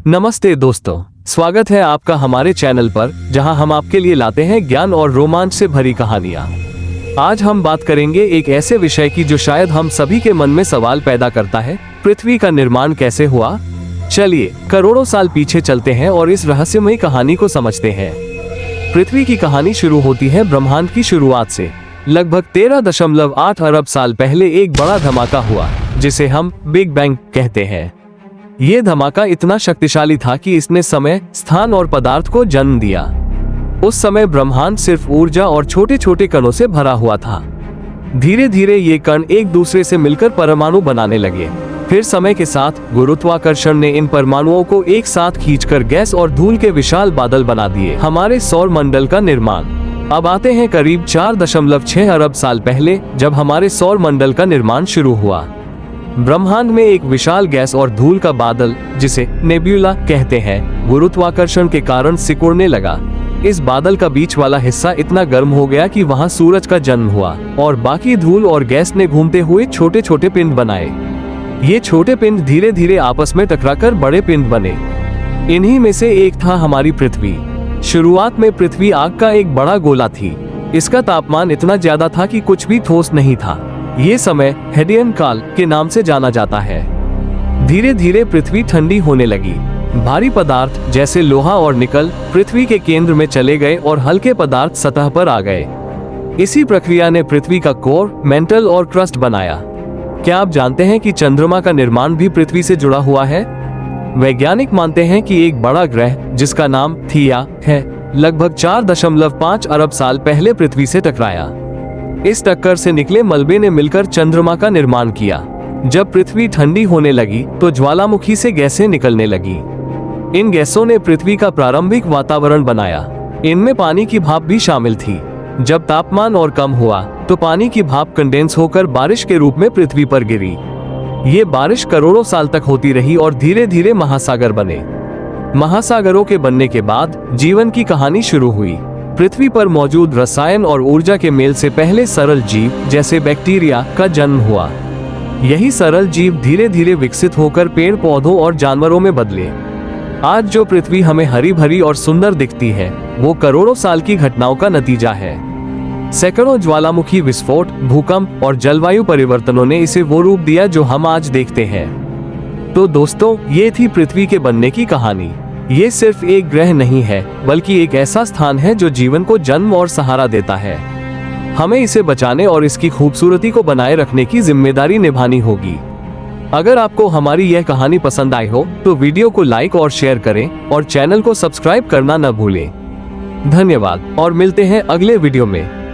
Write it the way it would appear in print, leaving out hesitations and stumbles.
नमस्ते दोस्तों, स्वागत है आपका हमारे चैनल पर, जहां हम आपके लिए लाते हैं ज्ञान और रोमांच से भरी कहानियां। आज हम बात करेंगे एक ऐसे विषय की जो शायद हम सभी के मन में सवाल पैदा करता है। पृथ्वी का निर्माण कैसे हुआ? चलिए करोड़ों साल पीछे चलते हैं और इस रहस्यमयी कहानी को समझते हैं। पृथ्वी की कहानी शुरू होती है ब्रह्मांड की शुरुआत से। लगभग 13.8 अरब साल पहले एक बड़ा धमाका हुआ, जिसे हम बिग बैंग कहते हैं। ये धमाका इतना शक्तिशाली था कि इसने समय, स्थान और पदार्थ को जन्म दिया। उस समय ब्रह्मांड सिर्फ ऊर्जा और छोटे छोटे कणों से भरा हुआ था। धीरे धीरे ये कण एक दूसरे से मिलकर परमाणु बनाने लगे। फिर समय के साथ गुरुत्वाकर्षण ने इन परमाणुओं को एक साथ खींचकर गैस और धूल के विशाल बादल बना दिए। हमारे सौर मंडल का निर्माण। अब आते हैं करीब 4.6 अरब साल पहले, जब हमारे सौर मंडल का निर्माण शुरू हुआ। ब्रह्मांड में एक विशाल गैस और धूल का बादल, जिसे नेब्यूला कहते हैं, गुरुत्वाकर्षण के कारण सिकुड़ने लगा। इस बादल का बीच वाला हिस्सा इतना गर्म हो गया कि वहां सूरज का जन्म हुआ और बाकी धूल और गैस ने घूमते हुए छोटे छोटे पिंड बनाए। ये छोटे पिंड धीरे धीरे आपस में टकराकर बड़े पिंड बने। इन्हीं में से एक था हमारी पृथ्वी। शुरुआत में पृथ्वी आग का एक बड़ा गोला थी। इसका तापमान इतना ज्यादा था कि कुछ भी ठोस नहीं था। ये समय हेडियन काल के नाम से जाना जाता है। धीरे धीरे पृथ्वी ठंडी होने लगी। भारी पदार्थ जैसे लोहा और निकल पृथ्वी के केंद्र में चले गए और हल्के पदार्थ सतह पर आ गए। इसी प्रक्रिया ने पृथ्वी का कोर, मेंटल और क्रस्ट बनाया। क्या आप जानते हैं कि चंद्रमा का निर्माण भी पृथ्वी से जुड़ा हुआ है? वैज्ञानिक मानते हैं कि एक बड़ा ग्रह, जिसका नाम थिया है, लगभग 4.5 अरब साल पहले पृथ्वी से टकराया। इस टक्कर से निकले मलबे ने मिलकर चंद्रमा का निर्माण किया। जब पृथ्वी ठंडी होने लगी तो ज्वालामुखी से गैसें निकलने लगी। इन गैसों ने पृथ्वी का प्रारंभिक वातावरण बनाया। इनमें पानी की भाप भी शामिल थी। जब तापमान और कम हुआ तो पानी की भाप कंडेंस होकर बारिश के रूप में पृथ्वी पर गिरी। ये बारिश करोड़ों साल तक होती रही और धीरे धीरे महासागर बने। महासागरों के बनने के बाद जीवन की कहानी शुरू हुई। पृथ्वी पर मौजूद रसायन और ऊर्जा के मेल से पहले सरल जीव जैसे बैक्टीरिया का जन्म हुआ। यही सरल जीव धीरे धीरे विकसित होकर पेड़ पौधों और जानवरों में बदले। आज जो पृथ्वी हमें हरी भरी और सुंदर दिखती है, वो करोड़ों साल की घटनाओं का नतीजा है। सैकड़ों ज्वालामुखी विस्फोट, भूकंप और जलवायु परिवर्तनों ने इसे वो रूप दिया जो हम आज देखते हैं। तो दोस्तों, ये थी पृथ्वी के बनने की कहानी। ये सिर्फ एक ग्रह नहीं है, बल्कि एक ऐसा स्थान है जो जीवन को जन्म और सहारा देता है। हमें इसे बचाने और इसकी खूबसूरती को बनाए रखने की जिम्मेदारी निभानी होगी। अगर आपको हमारी यह कहानी पसंद आई हो तो वीडियो को लाइक और शेयर करें और चैनल को सब्सक्राइब करना न भूलें। धन्यवाद और मिलते हैं अगले वीडियो में।